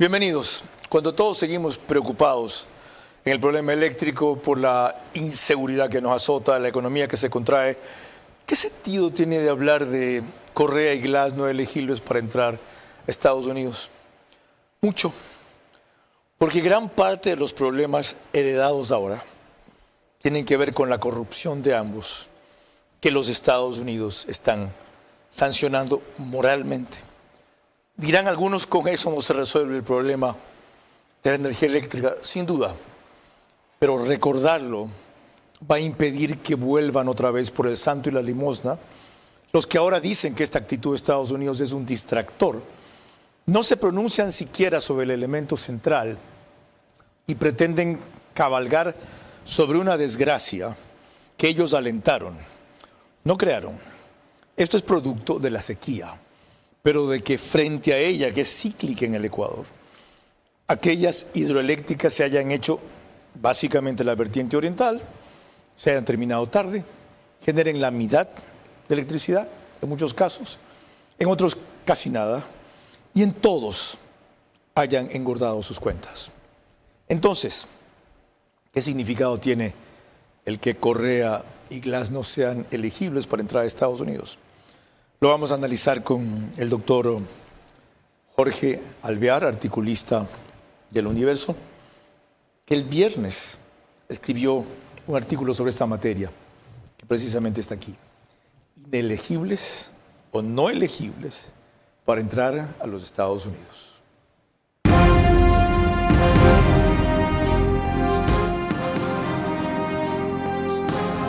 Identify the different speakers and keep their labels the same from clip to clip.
Speaker 1: Bienvenidos. Cuando todos seguimos preocupados en el problema eléctrico por la inseguridad que nos azota, la economía que se contrae, ¿qué sentido tiene de hablar de Correa y Glass no elegibles para entrar a Estados Unidos? Mucho. Porque gran parte de los problemas heredados ahora tienen que ver con la corrupción de ambos, que los Estados Unidos están sancionando moralmente. Dirán algunos, con eso no se resuelve el problema de la energía eléctrica, sin duda, pero recordarlo va a impedir que vuelvan otra vez por el santo y la limosna los que ahora dicen que esta actitud de Estados Unidos es un distractor. No se pronuncian siquiera sobre el elemento central y pretenden cabalgar sobre una desgracia que ellos alentaron, no crearon. Esto es producto de la sequía, pero de que frente a ella, que es cíclica en el Ecuador, aquellas hidroeléctricas se hayan hecho básicamente la vertiente oriental, se hayan terminado tarde, generen la mitad de electricidad, en muchos casos, en otros casi nada, y en todos hayan engordado sus cuentas. Entonces, ¿qué significado tiene el que Correa y Glass no sean elegibles para entrar a Estados Unidos? Lo vamos a analizar con el doctor Jorge Alvear, articulista del Universo, que el viernes escribió un artículo sobre esta materia, que precisamente está aquí. Inelegibles o no elegibles para entrar a los Estados Unidos.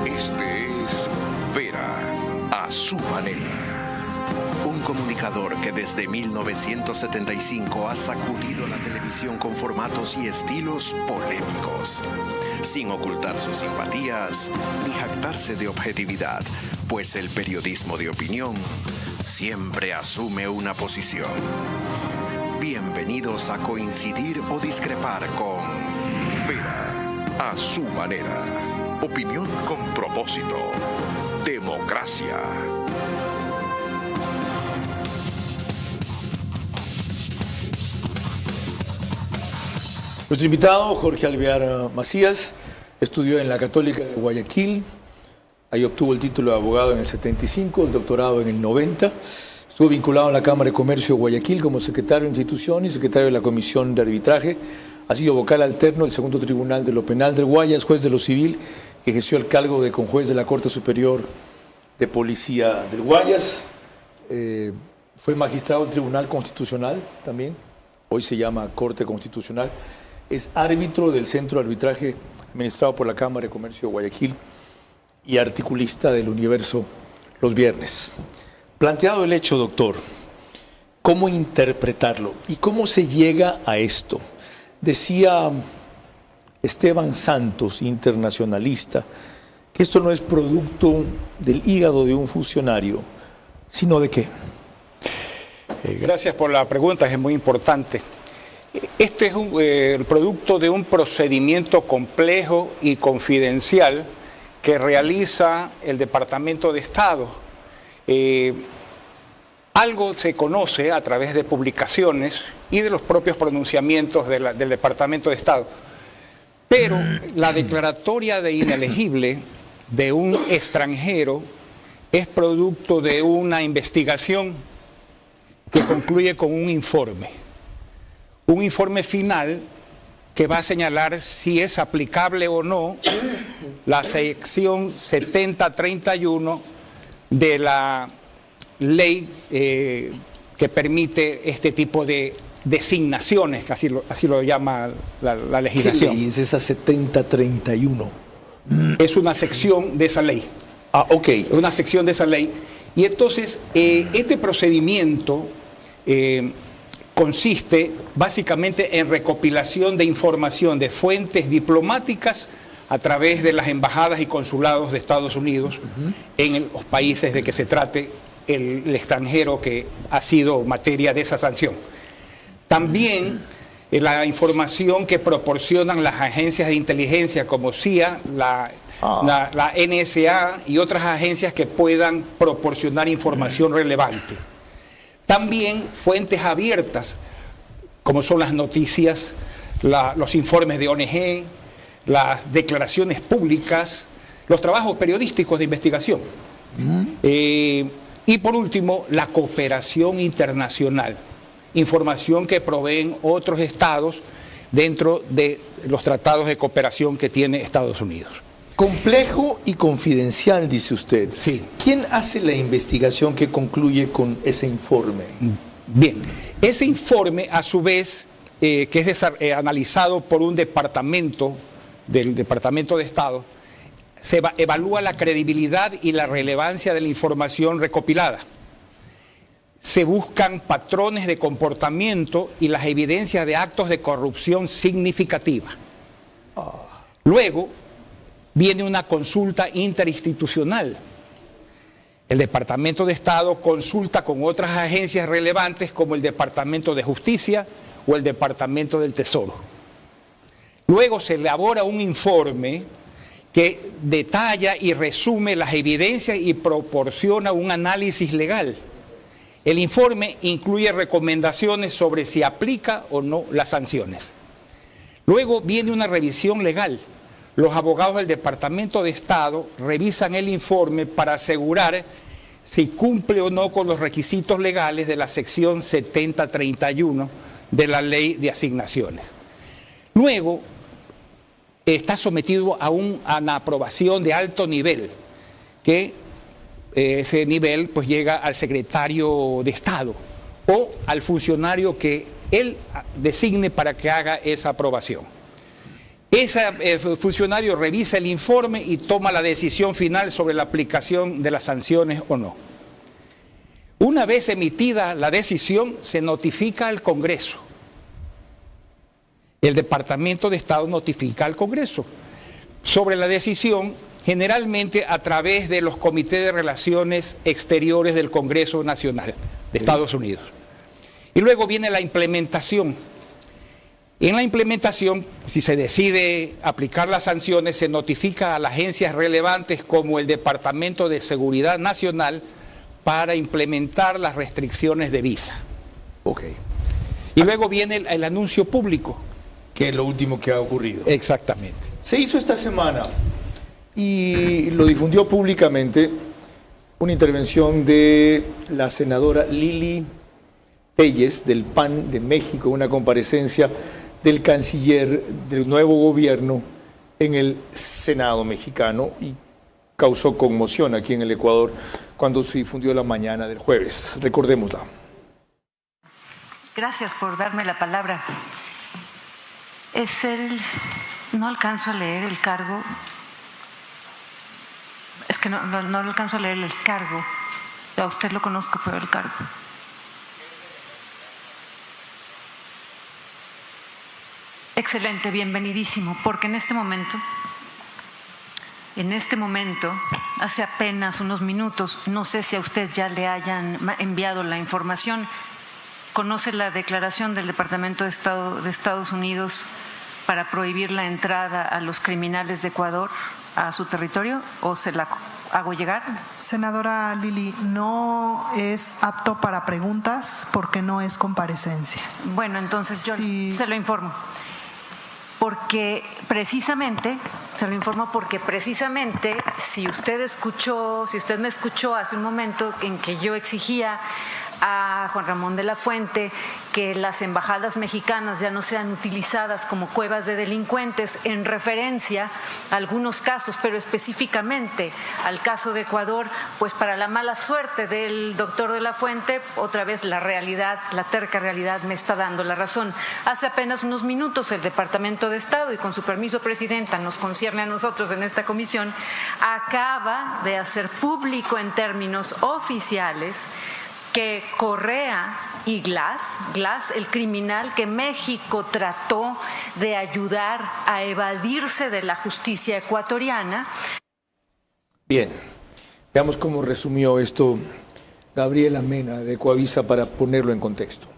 Speaker 2: Este es Vera a su manera. Un comunicador que desde 1975 ha sacudido la televisión con formatos y estilos polémicos, sin ocultar sus simpatías ni jactarse de objetividad, pues el periodismo de opinión siempre asume una posición. Bienvenidos a coincidir o discrepar con Vera a su manera. Opinión con propósito. Democracia.
Speaker 1: Nuestro invitado, Jorge Alvear Macías, estudió en la Católica de Guayaquil. Ahí obtuvo el título de abogado en el 75, el doctorado en el 90. Estuvo vinculado a la Cámara de Comercio de Guayaquil como secretario de institución y secretario de la Comisión de Arbitraje. Ha sido vocal alterno del Segundo Tribunal de lo Penal del Guayas, juez de lo civil, y ejerció el cargo de conjuez de la Corte Superior de Policía del Guayas. Fue magistrado del Tribunal Constitucional también, hoy se llama Corte Constitucional. Es árbitro del Centro de Arbitraje administrado por la Cámara de Comercio de Guayaquil y articulista del Universo los viernes. Planteado el hecho, doctor, ¿cómo interpretarlo y cómo se llega a esto? Decía Esteban Santos, internacionalista, que esto no es producto del hígado de un funcionario, sino ¿de qué?
Speaker 3: Gracias por la pregunta, es muy importante. Este es el producto de un procedimiento complejo y confidencial que realiza el Departamento de Estado. Algo se conoce a través de publicaciones y de los propios pronunciamientos del Departamento de Estado, pero la declaratoria de inelegible de un extranjero es producto de una investigación que concluye con un informe final que va a señalar si es aplicable o no la sección 7031 de la ley que permite este tipo de designaciones, que así lo llama la legislación.
Speaker 1: ¿Qué ley es esa 7031?
Speaker 3: Es una sección de esa ley.
Speaker 1: Ah, ok.
Speaker 3: Una sección de esa ley. Y entonces, este procedimiento consiste básicamente en recopilación de información de fuentes diplomáticas a través de las embajadas y consulados de Estados Unidos en los países de que se trate el extranjero que ha sido materia de esa sanción. También la información que proporcionan las agencias de inteligencia como CIA, la NSA y otras agencias que puedan proporcionar información relevante. También fuentes abiertas como son las noticias, los informes de ONG, las declaraciones públicas, los trabajos periodísticos de investigación. Y por último, la cooperación internacional, información que proveen otros estados dentro de los tratados de cooperación que tiene Estados Unidos.
Speaker 1: Complejo y confidencial, dice usted.
Speaker 3: Sí.
Speaker 1: ¿Quién hace la investigación que concluye con ese informe?
Speaker 3: Bien, ese informe a su vez, que es analizado por un departamento del Departamento de Estado, evalúa la credibilidad y la relevancia de la información recopilada. Se buscan patrones de comportamiento y las evidencias de actos de corrupción significativa. Luego viene una consulta interinstitucional. El Departamento de Estado consulta con otras agencias relevantes como el Departamento de Justicia o el Departamento del Tesoro. Luego se elabora un informe que detalla y resume las evidencias y proporciona un análisis legal. El informe incluye recomendaciones sobre si aplica o no las sanciones. Luego viene una revisión legal. Los abogados del Departamento de Estado revisan el informe para asegurar si cumple o no con los requisitos legales de la sección 7031 de la Ley de Asignaciones. Luego está sometido a una aprobación de alto nivel, que ese nivel pues llega al secretario de Estado o al funcionario que él designe para que haga esa aprobación. Ese funcionario revisa el informe y toma la decisión final sobre la aplicación de las sanciones o no. Una vez emitida la decisión, se notifica al Congreso. El Departamento de Estado notifica al Congreso sobre la decisión, generalmente a través de los comités de relaciones exteriores del Congreso Nacional de Estados Unidos. Y luego viene la implementación. En la implementación, si se decide aplicar las sanciones, se notifica a las agencias relevantes como el Departamento de Seguridad Nacional para implementar las restricciones de visa. Y luego viene el anuncio público.
Speaker 1: Que es lo último que ha ocurrido.
Speaker 3: Exactamente.
Speaker 1: Se hizo esta semana y lo difundió públicamente una intervención de la senadora Lili Telles del PAN de México, una comparecencia del canciller del nuevo gobierno en el Senado mexicano, y causó conmoción aquí en el Ecuador cuando se difundió la mañana del jueves. Recordémosla.
Speaker 4: Gracias por darme la palabra. No alcanzo a leer el cargo. Es que no alcanzo a leer el cargo. A usted lo conozco, pero el cargo. Excelente, bienvenidísimo, porque en este momento, hace apenas unos minutos, no sé si a usted ya le hayan enviado la información, conoce la declaración del Departamento de Estado de Estados Unidos para prohibir la entrada a los criminales de Ecuador a su territorio, o se la hago llegar.
Speaker 5: Senadora Lili, no es apto para preguntas porque no es comparecencia.
Speaker 4: Bueno, entonces yo se lo informo. Se lo informo porque precisamente si usted me escuchó hace un momento en que yo exigía a Juan Ramón de la Fuente que las embajadas mexicanas ya no sean utilizadas como cuevas de delincuentes, en referencia a algunos casos, pero específicamente al caso de Ecuador, pues para la mala suerte del doctor de la Fuente, otra vez la terca realidad me está dando la razón. Hace apenas unos minutos el Departamento de Estado, y con su permiso, Presidenta, nos concierne a nosotros en esta comisión, acaba de hacer público en términos oficiales que Correa y Glass, el criminal que México trató de ayudar a evadirse de la justicia ecuatoriana.
Speaker 1: Bien, veamos cómo resumió esto Gabriela Mena de Coavisa para ponerlo en contexto.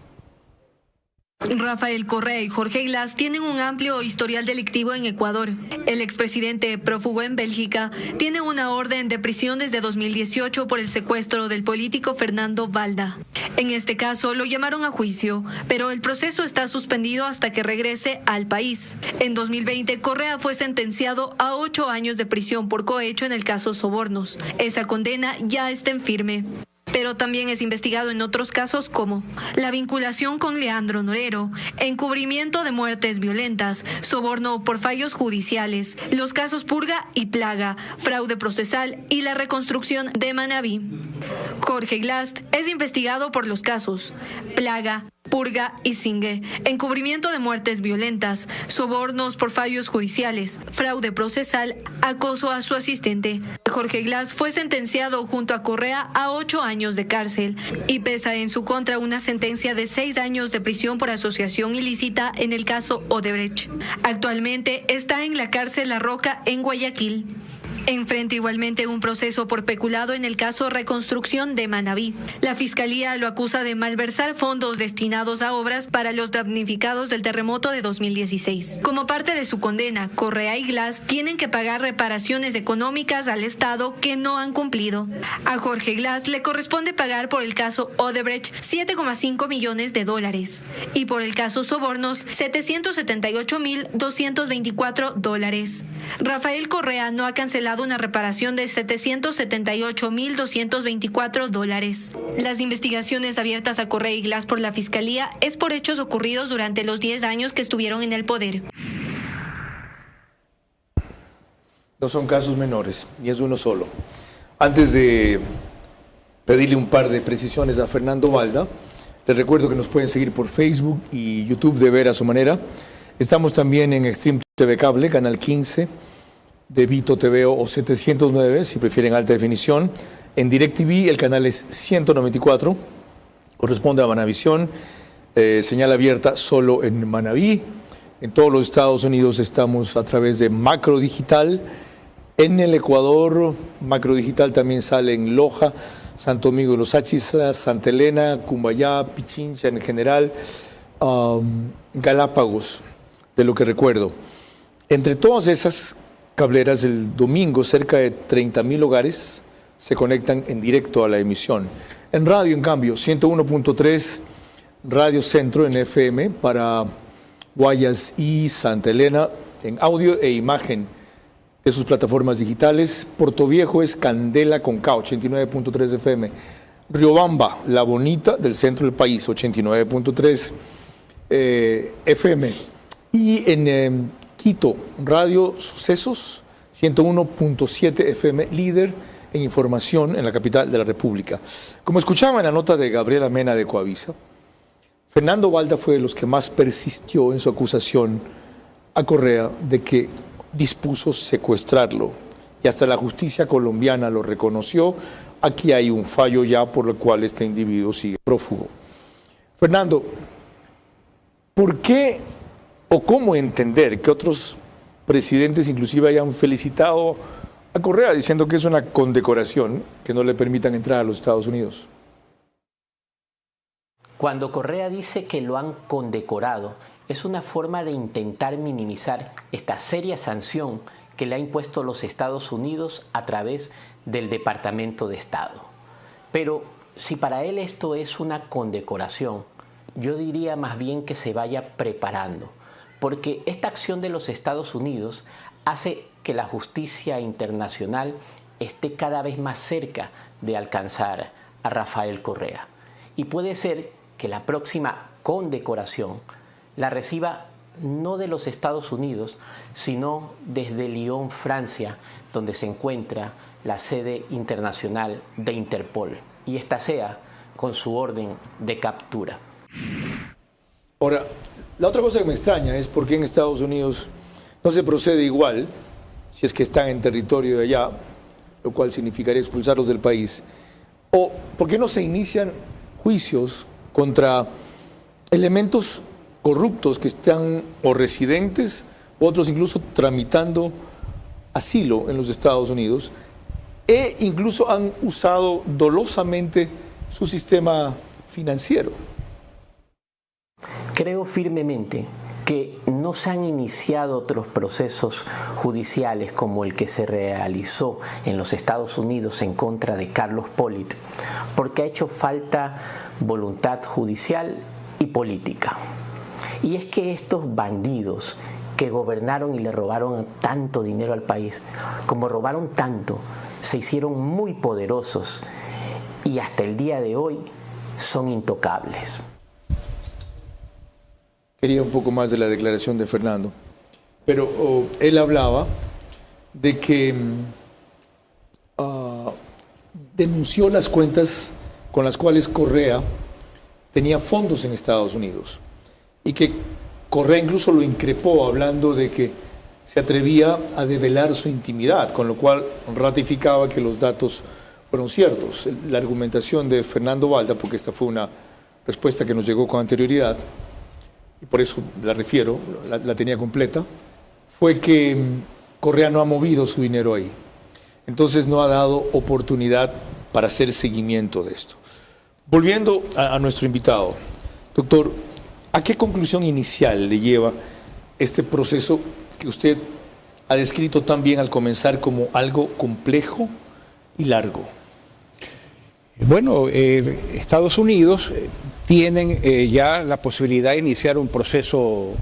Speaker 6: Rafael Correa y Jorge Glass tienen un amplio historial delictivo en Ecuador. El expresidente prófugo en Bélgica tiene una orden de prisión desde 2018 por el secuestro del político Fernando Valda. En este caso lo llamaron a juicio, pero el proceso está suspendido hasta que regrese al país. En 2020, Correa fue sentenciado a 8 años de prisión por cohecho en el caso Sobornos. Esa condena ya está en firme. Pero también es investigado en otros casos como la vinculación con Leandro Norero, encubrimiento de muertes violentas, soborno por fallos judiciales, los casos Purga y Plaga, fraude procesal y la reconstrucción de Manabí. Jorge Glass es investigado por los casos Plaga, Purga y Singue, encubrimiento de muertes violentas, sobornos por fallos judiciales, fraude procesal, acoso a su asistente. Jorge Glass fue sentenciado junto a Correa a 8 años de cárcel y pesa en su contra una sentencia de 6 años de prisión por asociación ilícita en el caso Odebrecht. Actualmente está en la cárcel La Roca en Guayaquil. Enfrenta igualmente un proceso por peculado en el caso Reconstrucción de Manabí. La Fiscalía lo acusa de malversar fondos destinados a obras para los damnificados del terremoto de 2016. Como parte de su condena, Correa y Glass tienen que pagar reparaciones económicas al Estado que no han cumplido. A Jorge Glass le corresponde pagar por el caso Odebrecht $7,5 millones y por el caso Sobornos $778.224. Rafael Correa no ha cancelado una reparación de $778.224. Las investigaciones abiertas a Correa y Glass por la Fiscalía es por hechos ocurridos durante los 10 años que estuvieron en el poder.
Speaker 1: No son casos menores, ni es uno solo. Antes de pedirle un par de precisiones a Fernando Valda, les recuerdo que nos pueden seguir por Facebook y YouTube de Ver a su Manera. Estamos también en Extreme TV Cable, Canal 15, de Vito TV o 709, si prefieren alta definición. En DirecTV el canal es 194, corresponde a Manavisión, señal abierta solo en Manabí. En todos los Estados Unidos estamos a través de Macro Digital. En el Ecuador, Macro Digital también sale en Loja, Santo Domingo de los Áchilas, Santa Elena, Cumbayá, Pichincha en general, Galápagos, de lo que recuerdo. Entre todas esas cableras, el domingo cerca de 30.000 hogares se conectan en directo a la emisión. En radio, en cambio, 101.3 Radio Centro en FM para Guayas y Santa Elena, en audio e imagen de sus plataformas digitales. Portoviejo es Candela con K, 89.3 FM. Riobamba, La Bonita, del centro del país, 89.3 FM. Y en Quito, Radio Sucesos, 101.7 FM, líder en información en la capital de la República. Como escuchaba en la nota de Gabriela Mena de Coavisa, Fernando Valda fue de los que más persistió en su acusación a Correa de que dispuso secuestrarlo. Y hasta la justicia colombiana lo reconoció. Aquí hay un fallo ya por el cual este individuo sigue prófugo. Fernando, ¿por qué o cómo entender que otros presidentes inclusive hayan felicitado a Correa diciendo que es una condecoración que no le permitan entrar a los Estados Unidos?
Speaker 7: Cuando Correa dice que lo han condecorado, es una forma de intentar minimizar esta seria sanción que le ha impuesto los Estados Unidos a través del Departamento de Estado. Pero si para él esto es una condecoración, yo diría más bien que se vaya preparando, porque esta acción de los Estados Unidos hace que la justicia internacional esté cada vez más cerca de alcanzar a Rafael Correa. Y puede ser que la próxima condecoración la reciba no de los Estados Unidos, sino desde Lyon, Francia, donde se encuentra la sede internacional de Interpol, y esta sea con su orden de captura.
Speaker 1: Ahora, la otra cosa que me extraña es por qué en Estados Unidos no se procede igual, si es que están en territorio de allá, lo cual significaría expulsarlos del país, o por qué no se inician juicios contra elementos corruptos que están o residentes, otros incluso tramitando asilo en los Estados Unidos, e incluso han usado dolosamente su sistema financiero.
Speaker 7: Creo firmemente que no se han iniciado otros procesos judiciales como el que se realizó en los Estados Unidos en contra de Carlos Pollitt, porque ha hecho falta voluntad judicial y política. Y es que estos bandidos que gobernaron y le robaron tanto dinero al país, como robaron tanto, se hicieron muy poderosos y hasta el día de hoy son intocables.
Speaker 1: Quería un poco más de la declaración de Fernando, pero él hablaba de que denunció las cuentas con las cuales Correa tenía fondos en Estados Unidos y que Correa incluso lo increpó hablando de que se atrevía a develar su intimidad, con lo cual ratificaba que los datos fueron ciertos. La argumentación de Fernando Balda, porque esta fue una respuesta que nos llegó con anterioridad, y por eso la refiero, la tenía completa, fue que Correa no ha movido su dinero ahí. Entonces no ha dado oportunidad para hacer seguimiento de esto. Volviendo a nuestro invitado, doctor, ¿a qué conclusión inicial le lleva este proceso que usted ha descrito tan bien al comenzar como algo complejo y largo?
Speaker 3: Bueno, Estados Unidos tienen ya la posibilidad de iniciar un proceso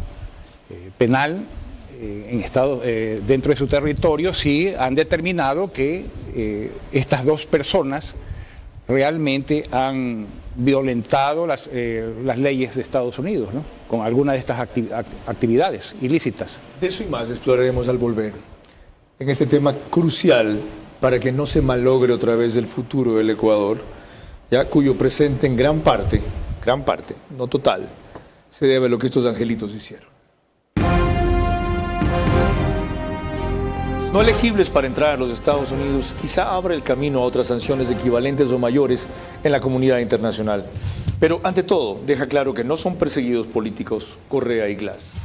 Speaker 3: penal dentro de su territorio si han determinado que estas dos personas realmente han violentado las leyes de Estados Unidos, ¿no? Con alguna de estas actividades ilícitas.
Speaker 1: De eso y más exploraremos al volver en este tema crucial para que no se malogre otra vez el futuro del Ecuador, ya cuyo presente en gran parte, no total, se debe a lo que estos angelitos hicieron. No elegibles para entrar a los Estados Unidos quizá abra el camino a otras sanciones equivalentes o mayores en la comunidad internacional. Pero ante todo, deja claro que no son perseguidos políticos Correa y Glass.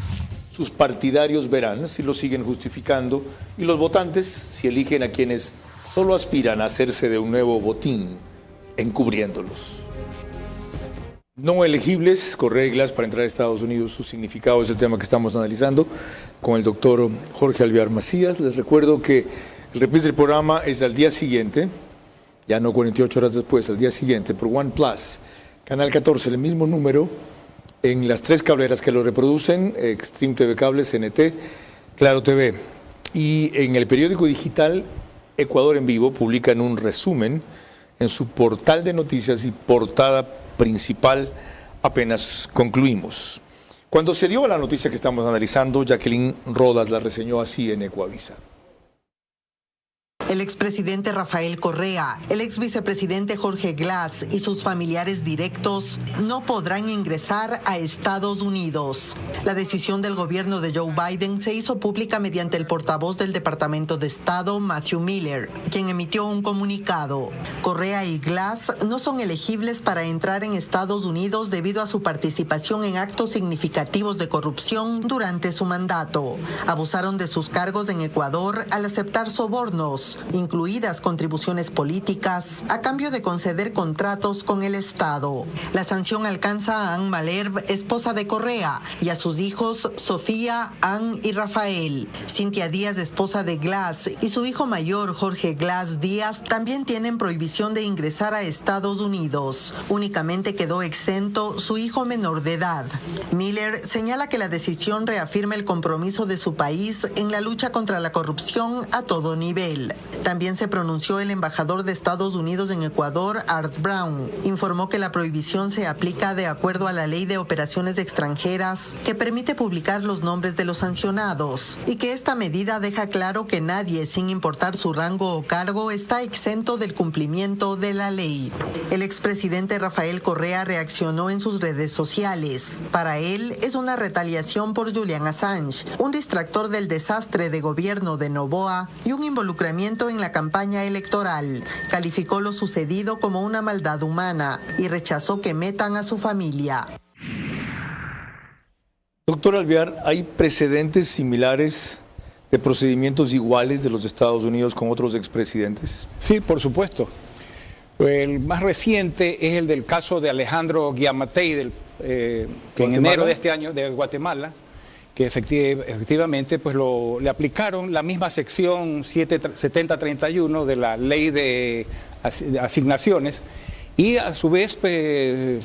Speaker 1: Sus partidarios verán si lo siguen justificando y los votantes si eligen a quienes solo aspiran a hacerse de un nuevo botín, encubriéndolos. No elegibles, Correa y Glass para entrar a Estados Unidos, su significado es el tema que estamos analizando con el doctor Jorge Alvear Macías. Les recuerdo que el reprise del programa es al día siguiente, ya no 48 horas después, al día siguiente, por One Plus, Canal 14, el mismo número, en las 3 cableras que lo reproducen, Extreme TV Cable, CNT, Claro TV. Y en el periódico digital Ecuador en Vivo publican un resumen en su portal de noticias y portada principal. Apenas concluimos. Cuando se dio la noticia que estamos analizando, Jacqueline Rodas la reseñó así en Ecuavisa.
Speaker 8: El expresidente Rafael Correa, el exvicepresidente Jorge Glass y sus familiares directos no podrán ingresar a Estados Unidos. La decisión del gobierno de Joe Biden se hizo pública mediante el portavoz del Departamento de Estado, Matthew Miller, quien emitió un comunicado. Correa y Glass no son elegibles para entrar en Estados Unidos debido a su participación en actos significativos de corrupción durante su mandato. Abusaron de sus cargos en Ecuador al aceptar sobornos, incluidas contribuciones políticas, a cambio de conceder contratos con el Estado. La sanción alcanza a Anne Malherbe, esposa de Correa, y a sus hijos Sofía, Anne y Rafael. Cintia Díaz, esposa de Glass, y su hijo mayor Jorge Glass Díaz también tienen prohibición de ingresar a Estados Unidos. Únicamente quedó exento su hijo menor de edad. Miller señala que la decisión reafirma el compromiso de su país en la lucha contra la corrupción a todo nivel. También se pronunció el embajador de Estados Unidos en Ecuador, Art Brown. Informó que la prohibición se aplica de acuerdo a la Ley de Operaciones Extranjeras, que permite publicar los nombres de los sancionados, y que esta medida deja claro que nadie, sin importar su rango o cargo, está exento del cumplimiento de la ley. El expresidente Rafael Correa reaccionó en sus redes sociales. Para él, es una retaliación por Julian Assange, un distractor del desastre de gobierno de Noboa y un involucramiento en la campaña electoral. Calificó lo sucedido como una maldad humana y rechazó que metan a su familia.
Speaker 1: Doctor Alvear, ¿hay precedentes similares de procedimientos iguales de los Estados Unidos con otros expresidentes?
Speaker 3: Sí, por supuesto. El más reciente es el del caso de Alejandro Giammattei, del que en enero de este año, de Guatemala, que efectivamente pues le aplicaron la misma sección 7031 de la ley de asignaciones, y a su vez pues,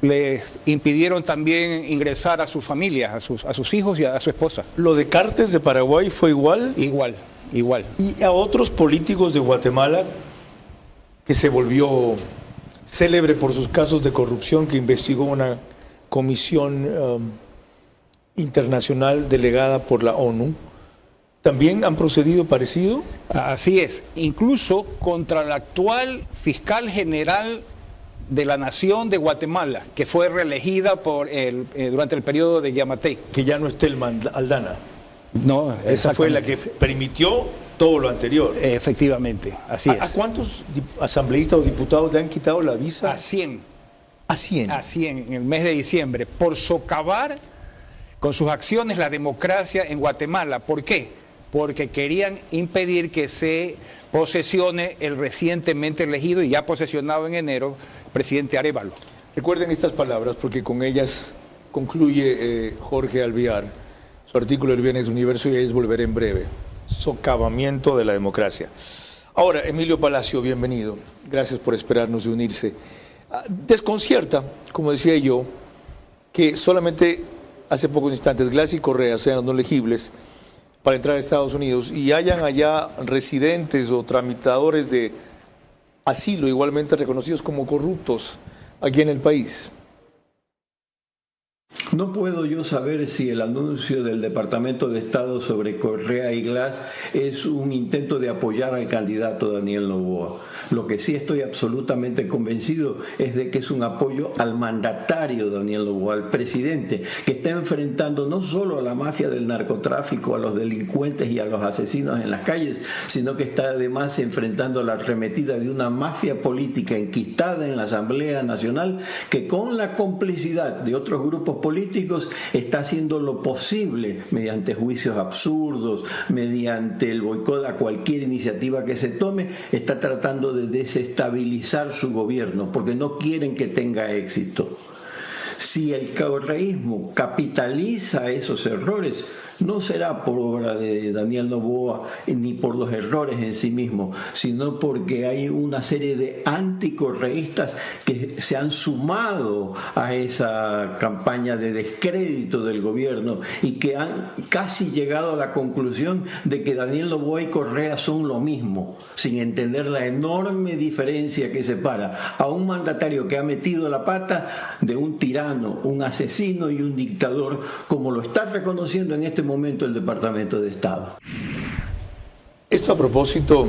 Speaker 3: le impidieron también ingresar a sus familias, a sus hijos y a su esposa.
Speaker 1: ¿Lo de Cartes de Paraguay fue igual?
Speaker 3: Igual.
Speaker 1: ¿Y a otros políticos de Guatemala, que se volvió célebre por sus casos de corrupción que investigó una comisión internacional delegada por la ONU, también han procedido parecido?
Speaker 3: Así es, incluso contra el actual fiscal general de la Nación de Guatemala, que fue reelegida durante el periodo de Yamatei.
Speaker 1: Que ya no es Telma Aldana.
Speaker 3: No,
Speaker 1: esa fue la que permitió todo lo anterior.
Speaker 3: Efectivamente, así es.
Speaker 1: ¿A cuántos asambleístas o diputados le han quitado la visa?
Speaker 3: A 100.
Speaker 1: ¿A 100?
Speaker 3: A 100 en el mes de diciembre, por socavar con sus acciones la democracia en Guatemala. ¿Por qué? Porque querían impedir que se posesione el recientemente elegido y ya posesionado en enero presidente Arévalo.
Speaker 1: Recuerden estas palabras porque con ellas concluye Jorge Alvear su artículo El Viernes Universo, y es volver en breve. Socavamiento de la democracia. Ahora, Emilio Palacio, bienvenido. Gracias por esperarnos y unirse. Desconcierta, como decía yo, que solamente hace pocos instantes Glass y Correa sean no elegibles para entrar a Estados Unidos y hayan allá residentes o tramitadores de asilo igualmente reconocidos como corruptos aquí en el país.
Speaker 9: No puedo yo saber si el anuncio del Departamento de Estado sobre Correa y Glass es un intento de apoyar al candidato Daniel Noboa. Lo que sí estoy absolutamente convencido es de que es un apoyo al mandatario Daniel Noboa, al presidente, que está enfrentando no solo a la mafia del narcotráfico, a los delincuentes y a los asesinos en las calles, sino que está además enfrentando la arremetida de una mafia política enquistada en la Asamblea Nacional, que con la complicidad de otros grupos políticos está haciendo lo posible mediante juicios absurdos, mediante el boicot a cualquier iniciativa que se tome, está tratando de desestabilizar su gobierno porque no quieren que tenga éxito. Si el correísmo capitaliza esos errores, no será por obra de Daniel Noboa ni por los errores en sí mismos, sino porque hay una serie de anticorreístas que se han sumado a esa campaña de descrédito del gobierno y que han casi llegado a la conclusión de que Daniel Noboa y Correa son lo mismo, sin entender la enorme diferencia que separa a un mandatario que ha metido la pata de un tirano, un asesino y un dictador, como lo está reconociendo en este momento el Departamento de Estado.
Speaker 1: Esto a propósito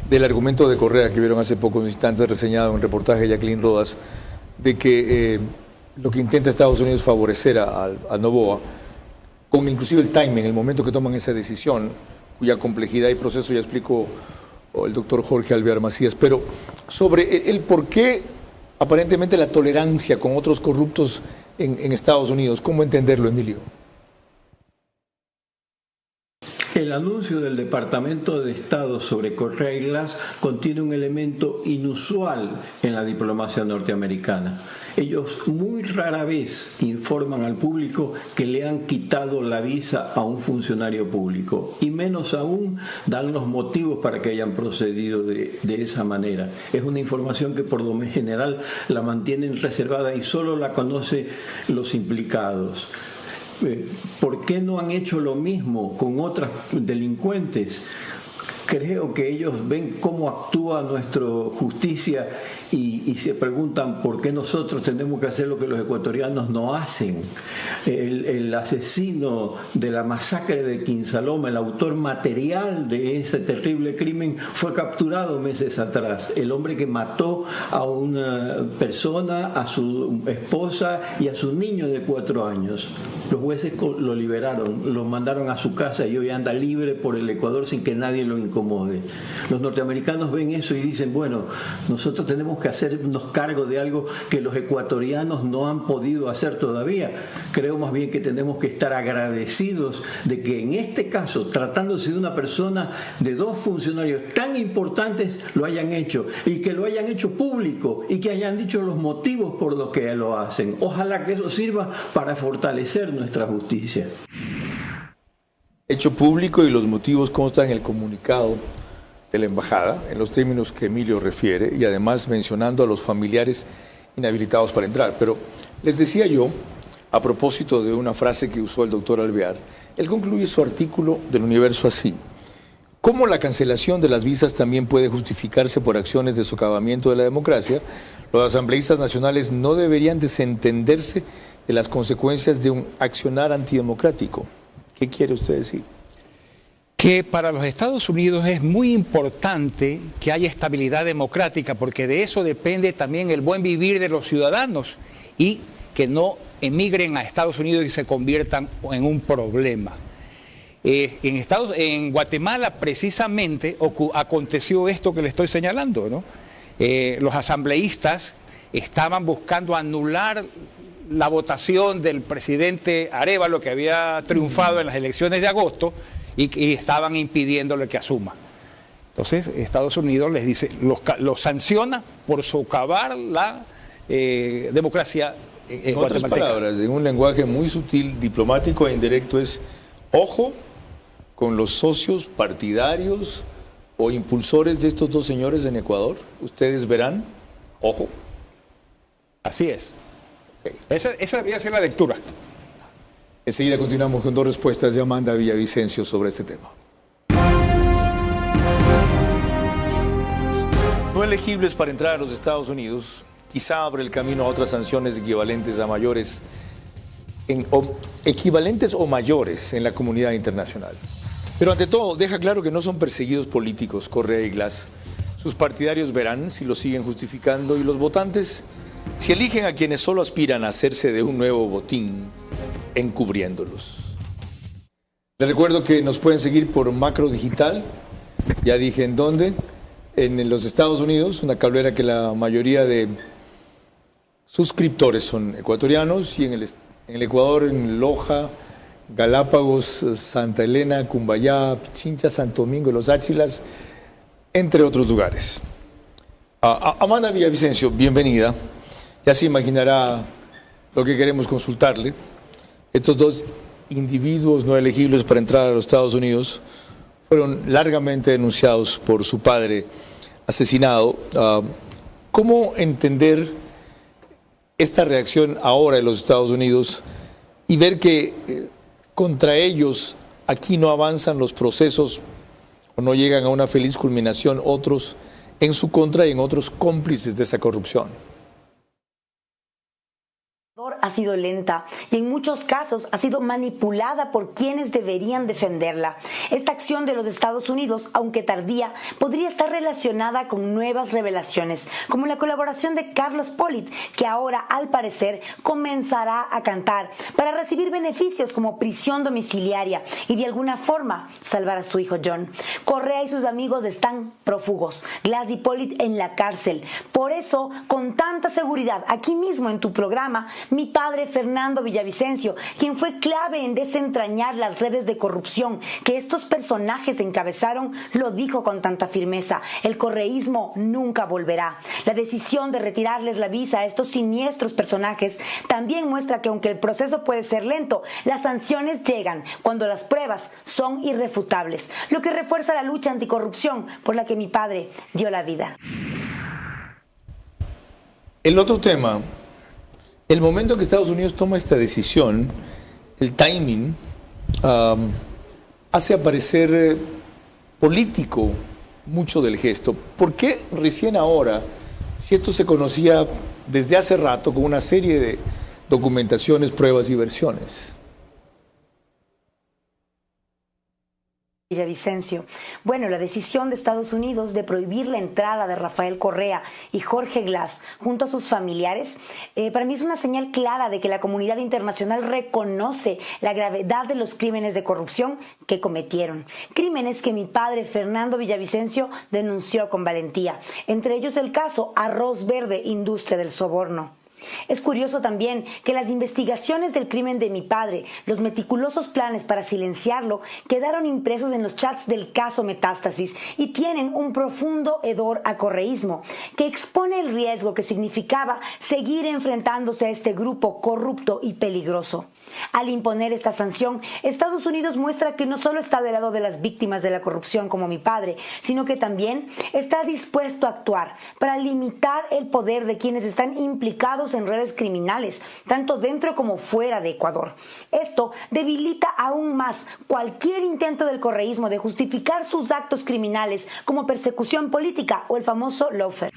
Speaker 1: del argumento de Correa que vieron hace pocos instantes reseñado en un reportaje de Jacqueline Rodas, de que lo que intenta Estados Unidos es favorecer a Noboa, con inclusive el timing, el momento que toman esa decisión, cuya complejidad y proceso ya explicó el doctor Jorge Alvear Macías, pero sobre el por qué aparentemente la tolerancia con otros corruptos en Estados Unidos, ¿cómo entenderlo, Emilio?
Speaker 9: El anuncio del Departamento de Estado sobre Correa y Glass contiene un elemento inusual en la diplomacia norteamericana. Ellos muy rara vez informan al público que le han quitado la visa a un funcionario público y menos aún dan los motivos para que hayan procedido de esa manera. Es una información que por lo general la mantienen reservada y solo la conocen los implicados. ¿Por qué no han hecho lo mismo con otros delincuentes? Creo que ellos ven cómo actúa nuestra justicia y se preguntan por qué nosotros tenemos que hacer lo que los ecuatorianos no hacen. El asesino de la masacre de Quinsaloma, el autor material de ese terrible crimen, fue capturado meses atrás. El hombre que mató a una persona, a su esposa y a su niño de 4 años. Los jueces lo liberaron, lo mandaron a su casa y hoy anda libre por el Ecuador sin que nadie lo incomode. Los norteamericanos ven eso y dicen, bueno, nosotros tenemos que hacernos cargo de algo que los ecuatorianos no han podido hacer todavía. Creo más bien que tenemos que estar agradecidos de que en este caso, tratándose de una persona, de dos funcionarios tan importantes, lo hayan hecho y que lo hayan hecho público y que hayan dicho los motivos por los que lo hacen. Ojalá que eso sirva para fortalecer nuestra justicia.
Speaker 1: Hecho público y los motivos constan en el comunicado de la embajada, en los términos que Emilio refiere, y además mencionando a los familiares inhabilitados para entrar. Pero les decía yo, a propósito de una frase que usó el doctor Alvear, él concluye su artículo del Universo así: ¿cómo la cancelación de las visas también puede justificarse por acciones de socavamiento de la democracia? Los asambleístas nacionales no deberían desentenderse de las consecuencias de un accionar antidemocrático. ¿Qué quiere usted decir?
Speaker 3: Que para los Estados Unidos es muy importante que haya estabilidad democrática, porque de eso depende también el buen vivir de los ciudadanos y que no emigren a Estados Unidos y se conviertan en un problema. En Guatemala precisamente aconteció esto que le estoy señalando, ¿no? Los asambleístas estaban buscando anular la votación del presidente Arévalo, que había triunfado en las elecciones de agosto, y estaban impidiéndole que asuma. Entonces Estados Unidos les dice, los sanciona por socavar la democracia
Speaker 1: en otras palabras, en un lenguaje muy sutil, diplomático e indirecto, es ojo con los socios partidarios o impulsores de estos dos señores en Ecuador. Ustedes verán, ojo.
Speaker 3: Así es. Okay. Esa debería ser la lectura.
Speaker 1: Enseguida continuamos con dos respuestas de Amanda Villavicencio sobre este tema. No elegibles para entrar a los Estados Unidos quizá abre el camino a otras sanciones equivalentes a mayores, equivalentes o mayores en la comunidad internacional. Pero ante todo, deja claro que no son perseguidos políticos, Correa y Glass. Sus partidarios verán si lo siguen justificando y los votantes si eligen a quienes solo aspiran a hacerse de un nuevo botín, encubriéndolos. Les recuerdo que nos pueden seguir por Macro Digital, ya dije en dónde, en los Estados Unidos, una cablera que la mayoría de suscriptores son ecuatorianos, y en el Ecuador, en Loja, Galápagos, Santa Elena, Cumbayá, Pichincha, Santo Domingo, Los Áchilas, entre otros lugares. Amanda Villavicencio, bienvenida. Ya se imaginará lo que queremos consultarle. Estos dos individuos no elegibles para entrar a los Estados Unidos fueron largamente denunciados por su padre asesinado. ¿Cómo entender esta reacción ahora de los Estados Unidos y ver que contra ellos aquí no avanzan los procesos o no llegan a una feliz culminación otros en su contra y en otros cómplices de esa corrupción?
Speaker 10: Ha sido lenta y en muchos casos ha sido manipulada por quienes deberían defenderla. Esta acción de los Estados Unidos, aunque tardía, podría estar relacionada con nuevas revelaciones, como la colaboración de Carlos Pollitt, que ahora al parecer comenzará a cantar para recibir beneficios como prisión domiciliaria y de alguna forma salvar a su hijo John. Correa y sus amigos están prófugos, Glass y Pollitt en la cárcel. Por eso, con tanta seguridad, aquí mismo en tu programa, mi padre Fernando Villavicencio, quien fue clave en desentrañar las redes de corrupción que estos personajes encabezaron, lo dijo con tanta firmeza: el correísmo nunca volverá. La decisión de retirarles la visa a estos siniestros personajes también muestra que aunque el proceso puede ser lento, las sanciones llegan cuando las pruebas son irrefutables, lo que refuerza la lucha anticorrupción por la que mi padre dio la vida.
Speaker 1: El otro tema, el momento que Estados Unidos toma esta decisión, el timing, hace aparecer político mucho del gesto. ¿Por qué recién ahora, si esto se conocía desde hace rato con una serie de documentaciones, pruebas y versiones?
Speaker 10: Villavicencio. Bueno, la decisión de Estados Unidos de prohibir la entrada de Rafael Correa y Jorge Glass junto a sus familiares, para mí es una señal clara de que la comunidad internacional reconoce la gravedad de los crímenes de corrupción que cometieron. Crímenes que mi padre, Fernando Villavicencio, denunció con valentía. Entre ellos el caso Arroz Verde, Industria del Soborno. Es curioso también que las investigaciones del crimen de mi padre, los meticulosos planes para silenciarlo, quedaron impresos en los chats del caso Metástasis y tienen un profundo hedor a correísmo que expone el riesgo que significaba seguir enfrentándose a este grupo corrupto y peligroso. Al imponer esta sanción, Estados Unidos muestra que no solo está del lado de las víctimas de la corrupción como mi padre, sino que también está dispuesto a actuar para limitar el poder de quienes están implicados en redes criminales, tanto dentro como fuera de Ecuador. Esto debilita aún más cualquier intento del correísmo de justificar sus actos criminales como persecución política o el famoso lawfare.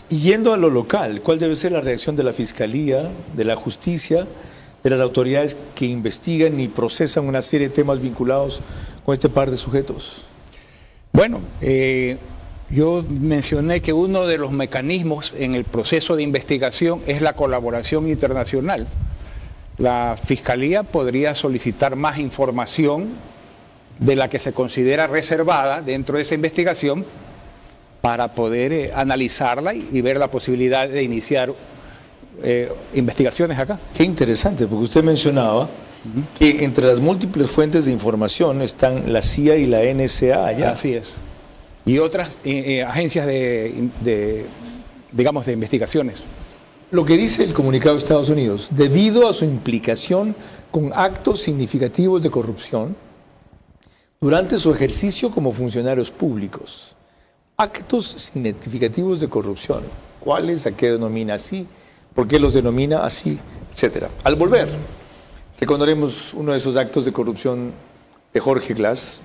Speaker 1: Y yendo a lo local, ¿cuál debe ser la reacción de la Fiscalía, de la Justicia, de las autoridades que investigan y procesan una serie de temas vinculados con este par de sujetos?
Speaker 3: Bueno, yo mencioné que uno de los mecanismos en el proceso de investigación es la colaboración internacional. La Fiscalía podría solicitar más información de la que se considera reservada dentro de esa investigación para poder analizarla y ver la posibilidad de iniciar investigaciones acá.
Speaker 1: Qué interesante, porque usted mencionaba que entre las múltiples fuentes de información están la CIA y la NSA allá.
Speaker 3: Así es. Y otras agencias de investigaciones.
Speaker 1: Lo que dice el comunicado de Estados Unidos, debido a su implicación con actos significativos de corrupción durante su ejercicio como funcionarios públicos. Actos significativos de corrupción. ¿Cuáles? ¿A qué denomina así? ¿Por qué los denomina así? Etcétera. Al volver, recordaremos uno de esos actos de corrupción de Jorge Glass,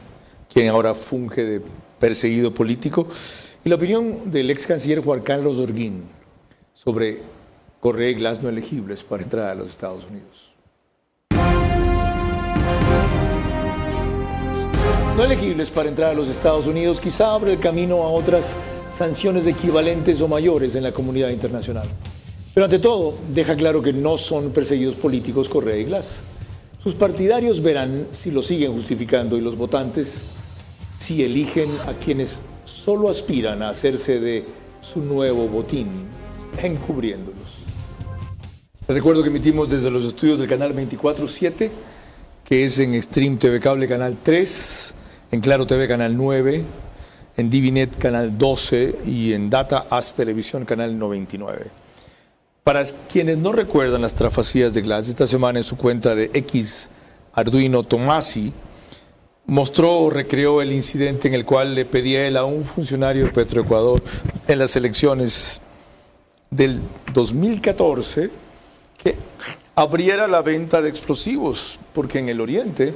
Speaker 1: quien ahora funge de perseguido político, y la opinión del ex canciller Juan Carlos Orguín sobre Correa y Glass no elegibles para entrar a los Estados Unidos. No elegibles para entrar a los Estados Unidos quizá abre el camino a otras sanciones equivalentes o mayores en la comunidad internacional. Pero ante todo, deja claro que no son perseguidos políticos Correa y Glass. Sus partidarios verán si lo siguen justificando y los votantes si eligen a quienes solo aspiran a hacerse de su nuevo botín, encubriéndolos. Les recuerdo que emitimos desde los estudios del canal 24/7, que es en Stream TV Cable Canal 3, en Claro TV Canal 9, en Divinet Canal 12 y en Data As Televisión Canal 99. Para quienes no recuerdan las trafacías de Glass, esta semana en su cuenta de X, Arduino Tomasi, mostró o recreó el incidente en el cual le pedía él a un funcionario de Petroecuador en las elecciones del 2014 que abriera la venta de explosivos, porque en el Oriente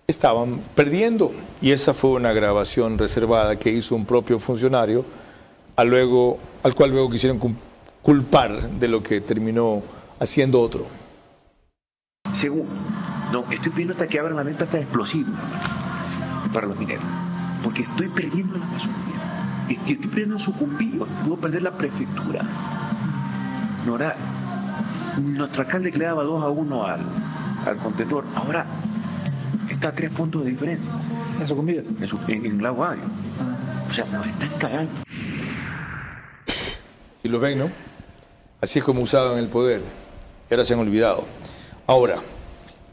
Speaker 1: estaban perdiendo. Y esa fue una grabación reservada que hizo un propio funcionario, al cual luego quisieron culpar de lo que terminó haciendo otro.
Speaker 11: Según, no, estoy pidiendo hasta que abran la venta hasta explosivos para los mineros, porque estoy perdiendo la Amazonía, estoy perdiendo su cumpillo, puedo perder la prefectura. Ahora, nuestro alcalde le daba 2-1 al contentor, ahora está a 3 puntos de diferencia. ¿En su comida? En Lago Agrio. O sea, nos están cagando.
Speaker 1: Si lo ven, ¿no? Así es como usaban el poder. Y ahora se han olvidado. Ahora,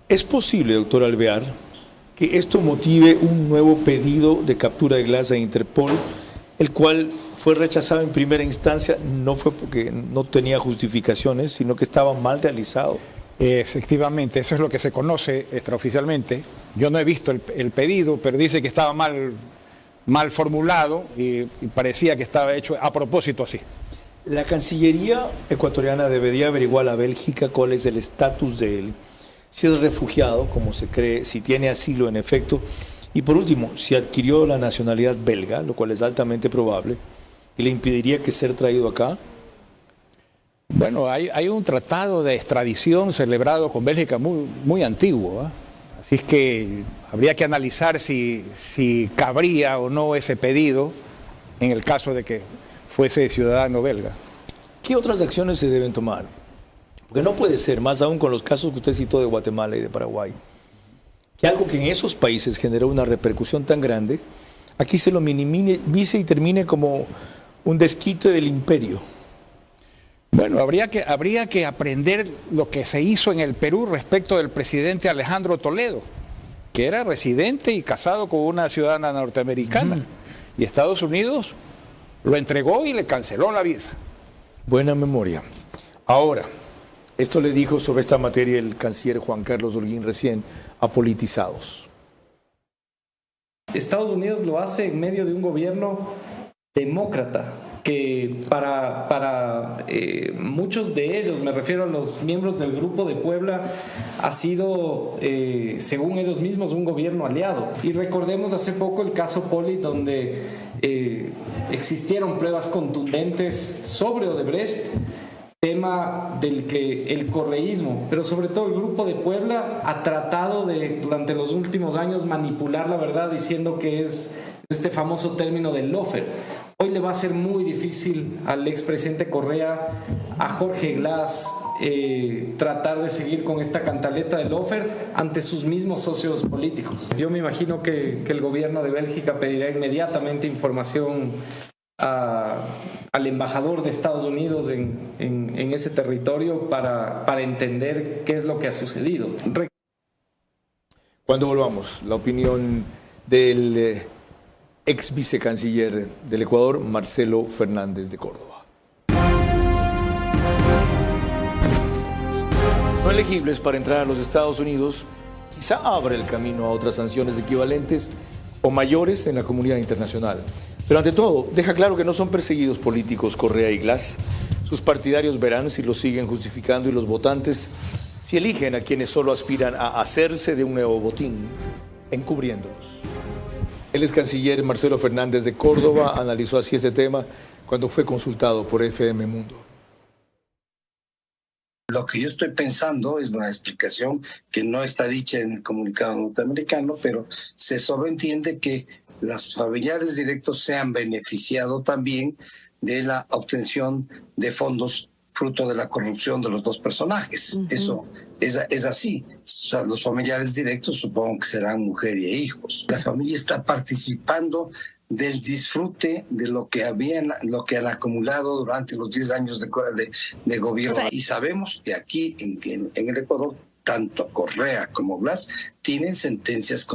Speaker 1: ¿es posible, doctor Alvear, que esto motive un nuevo pedido de captura de Glass a Interpol, el cual fue rechazado en primera instancia? No fue porque no tenía justificaciones, sino que estaba mal realizado.
Speaker 3: Efectivamente, eso es lo que se conoce extraoficialmente. Yo no he visto el pedido, pero dice que estaba mal formulado y parecía que estaba hecho a propósito así.
Speaker 1: La Cancillería ecuatoriana debería averiguar a Bélgica cuál es el estatus de él, si es refugiado, como se cree, si tiene asilo en efecto, y por último, si adquirió la nacionalidad belga, lo cual es altamente probable, y le impediría que ser traído acá.
Speaker 3: Bueno, hay un tratado de extradición celebrado con Bélgica muy antiguo, Así es que habría que analizar si cabría o no ese pedido en el caso de que fuese ciudadano belga.
Speaker 1: ¿Qué otras acciones se deben tomar? Porque no puede ser, más aún con los casos que usted citó de Guatemala y de Paraguay, que algo que en esos países generó una repercusión tan grande, aquí se lo minimice y termine como un desquite del imperio.
Speaker 3: Bueno, habría que aprender lo que se hizo en el Perú respecto del presidente Alejandro Toledo, que era residente y casado con una ciudadana norteamericana. Y Estados Unidos lo entregó y le canceló la visa.
Speaker 1: Buena memoria. Ahora, esto le dijo sobre esta materia el canciller Juan Carlos Holguín recién, apolitizados.
Speaker 12: Estados Unidos lo hace en medio de un gobierno demócrata, que para muchos de ellos, me refiero a los miembros del Grupo de Puebla, ha sido, según ellos mismos, un gobierno aliado. Y recordemos hace poco el caso Poli, donde existieron pruebas contundentes sobre Odebrecht, tema del que el correísmo, pero sobre todo el Grupo de Puebla, ha tratado de, durante los últimos años, manipular la verdad diciendo que es este famoso término del lawfare. Hoy le va a ser muy difícil al expresidente Correa, a Jorge Glass, tratar de seguir con esta cantaleta del lawfare ante sus mismos socios políticos. Yo me imagino que el gobierno de Bélgica pedirá inmediatamente información al embajador de Estados Unidos en ese territorio para entender qué es lo que ha sucedido.
Speaker 1: Cuando volvamos, la opinión del ex vicecanciller del Ecuador, Marcelo Fernández de Córdoba. No elegibles para entrar a los Estados Unidos, quizá abra el camino a otras sanciones equivalentes o mayores en la comunidad internacional. Pero ante todo, deja claro que no son perseguidos políticos Correa y Glass. Sus partidarios verán si los siguen justificando y los votantes si eligen a quienes solo aspiran a hacerse de un nuevo botín, encubriéndolos. El ex canciller Marcelo Fernández de Córdoba analizó así este tema cuando fue consultado por FM Mundo.
Speaker 13: Lo que yo estoy pensando es una explicación que no está dicha en el comunicado norteamericano, pero se sobreentiende que los familiares directos se han beneficiado también de la obtención de fondos fruto de la corrupción de los dos personajes. Eso es así. O sea, los familiares directos supongo que serán mujer y hijos. La familia está participando del disfrute de lo que han acumulado durante los 10 años de gobierno. Y sabemos que aquí en el Ecuador, tanto Correa como Glass tienen sentencias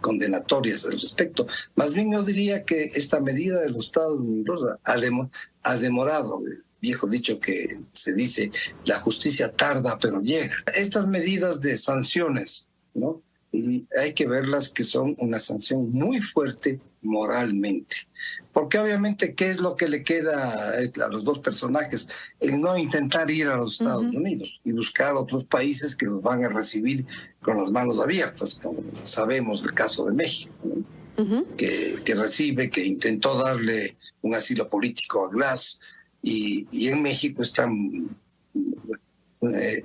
Speaker 13: condenatorias al respecto. Más bien yo diría que esta medida de los Estados Unidos ha demorado. Viejo dicho que se dice, la justicia tarda pero llega. Estas medidas de sanciones, ¿no? Y hay que verlas que son una sanción muy fuerte moralmente. Porque obviamente, ¿qué es lo que le queda a los dos personajes? El no intentar ir a los Estados Unidos y buscar otros países que los van a recibir con las manos abiertas, como sabemos del caso de México, ¿no? Que recibe, que intentó darle un asilo político a Glass, y en México están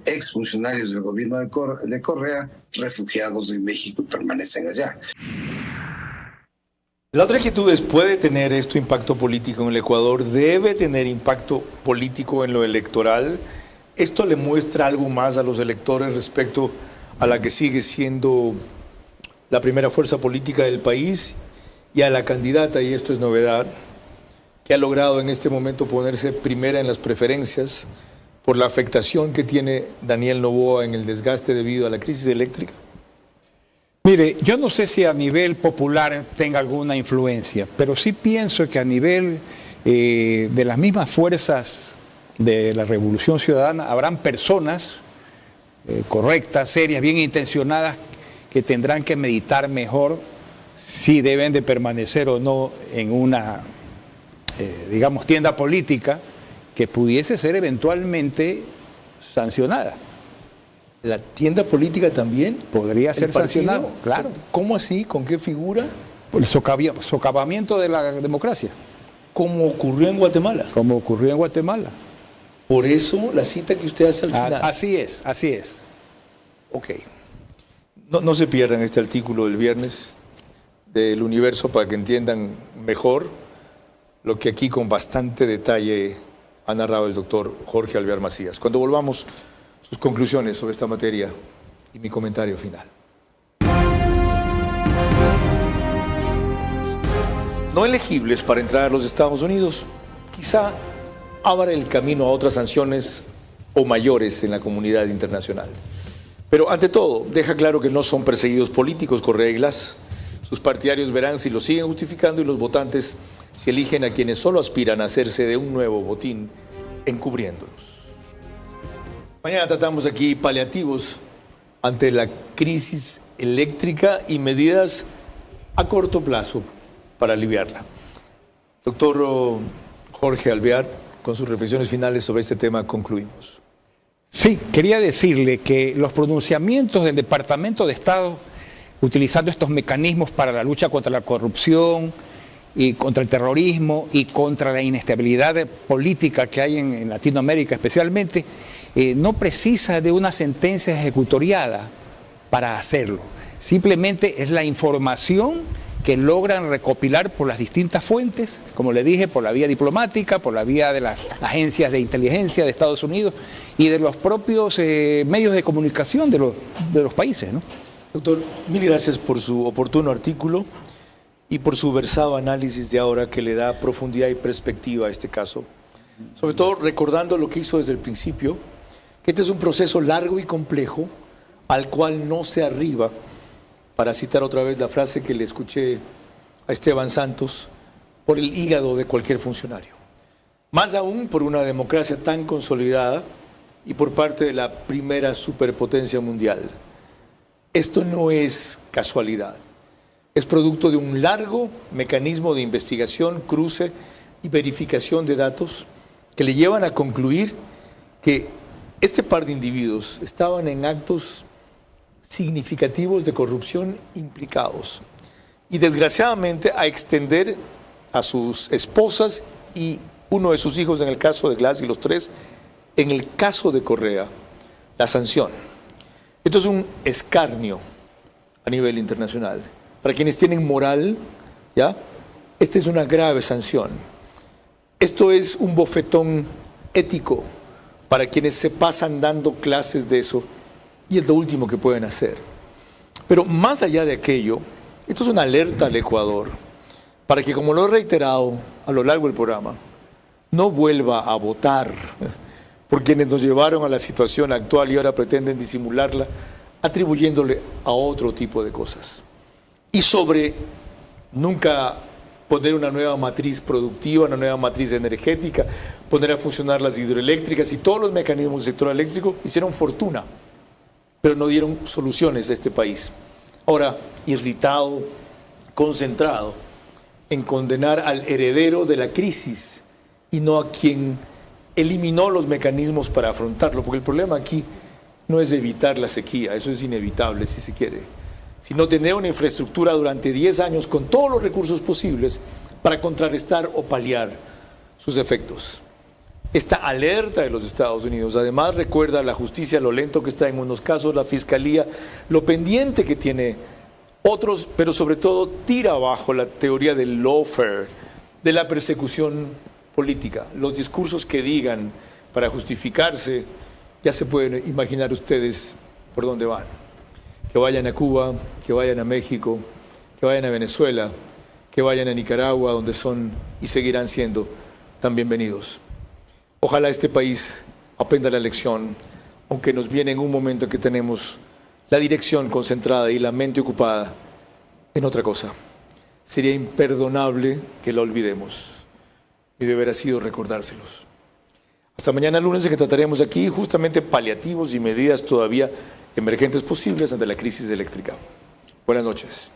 Speaker 13: exfuncionarios del gobierno de Correa refugiados en México y permanecen allá.
Speaker 1: La otra inquietud es, ¿puede tener esto impacto político en el Ecuador? ¿Debe tener impacto político en lo electoral? ¿Esto le muestra algo más a los electores respecto a la que sigue siendo la primera fuerza política del país y a la candidata, y esto es novedad, que ha logrado en este momento ponerse primera en las preferencias por la afectación que tiene Daniel Noboa en el desgaste debido a la crisis eléctrica?
Speaker 3: Mire, yo no sé si a nivel popular tenga alguna influencia, pero sí pienso que a nivel de las mismas fuerzas de la Revolución Ciudadana habrán personas correctas, serias, bien intencionadas, que tendrán que meditar mejor si deben de permanecer o no en una digamos, tienda política que pudiese ser eventualmente sancionada.
Speaker 1: ¿La tienda política también?
Speaker 3: Podría ser sancionada, claro.
Speaker 1: ¿Cómo así? ¿Con qué figura?
Speaker 3: El socavamiento de la democracia.
Speaker 1: ¿Como ocurrió en Guatemala?
Speaker 3: Como ocurrió en Guatemala.
Speaker 1: Por eso la cita que usted hace al final.
Speaker 3: Así es, así es.
Speaker 1: Ok. No se pierdan este artículo del viernes del Universo para que entiendan mejor lo que aquí con bastante detalle ha narrado el doctor Jorge Alvear Macías. Cuando volvamos, sus conclusiones sobre esta materia y mi comentario final. No elegibles para entrar a los Estados Unidos, quizá abra el camino a otras sanciones o mayores en la comunidad internacional. Pero ante todo, deja claro que no son perseguidos políticos Correa y Glass. Sus partidarios verán si lo siguen justificando y los votantes si eligen a quienes solo aspiran a hacerse de un nuevo botín encubriéndolos. Mañana tratamos aquí paliativos ante la crisis eléctrica y medidas a corto plazo para aliviarla. Doctor Jorge Alvear, con sus reflexiones finales sobre este tema concluimos.
Speaker 3: Sí, quería decirle que los pronunciamientos del Departamento de Estado, utilizando estos mecanismos para la lucha contra la corrupción y contra el terrorismo y contra la inestabilidad política que hay en Latinoamérica especialmente, no precisa de una sentencia ejecutoriada para hacerlo. Simplemente es la información que logran recopilar por las distintas fuentes, como le dije, por la vía diplomática, por la vía de las agencias de inteligencia de Estados Unidos y de los propios medios de comunicación de los países, ¿no?
Speaker 1: Doctor, mil gracias por su oportuno artículo y por su versado análisis de ahora que le da profundidad y perspectiva a este caso. Sobre todo recordando lo que hizo desde el principio, que este es un proceso largo y complejo al cual no se arriba, para citar otra vez la frase que le escuché a Esteban Santos, por el hígado de cualquier funcionario. Más aún por una democracia tan consolidada y por parte de la primera superpotencia mundial. Esto no es casualidad. Es producto de un largo mecanismo de investigación, cruce y verificación de datos que le llevan a concluir que este par de individuos estaban en actos significativos de corrupción implicados y desgraciadamente a extender a sus esposas y uno de sus hijos en el caso de Glass y los tres en el caso de Correa la sanción. Esto es un escarnio a nivel internacional. Para quienes tienen moral, ¿ya? Esta es una grave sanción. Esto es un bofetón ético para quienes se pasan dando clases de eso. Y es lo último que pueden hacer. Pero más allá de aquello, esto es una alerta al Ecuador para que, como lo he reiterado a lo largo del programa, no vuelva a votar por quienes nos llevaron a la situación actual y ahora pretenden disimularla, atribuyéndole a otro tipo de cosas. Y sobre nunca poner una nueva matriz productiva, una nueva matriz energética, poner a funcionar las hidroeléctricas y todos los mecanismos del sector eléctrico hicieron fortuna, pero no dieron soluciones a este país. Ahora, irritado, concentrado en condenar al heredero de la crisis y no a quien eliminó los mecanismos para afrontarlo, porque el problema aquí no es evitar la sequía, eso es inevitable si se quiere, sino tener una infraestructura durante 10 años con todos los recursos posibles para contrarrestar o paliar sus efectos. Esta alerta de los Estados Unidos, además, recuerda a la justicia lo lento que está en unos casos, la fiscalía, lo pendiente que tiene otros, pero sobre todo tira abajo la teoría del lawfare, de la persecución política. Los discursos que digan para justificarse, ya se pueden imaginar ustedes por dónde van. Que vayan a Cuba, que vayan a México, que vayan a Venezuela, que vayan a Nicaragua, donde son y seguirán siendo tan bienvenidos. Ojalá este país aprenda la lección, aunque nos viene en un momento en que tenemos la dirección concentrada y la mente ocupada en otra cosa. Sería imperdonable que la olvidemos. Mi deber ha sido recordárselos. Hasta mañana lunes, en que trataremos aquí justamente paliativos y medidas todavía emergentes posibles ante la crisis eléctrica. Buenas noches.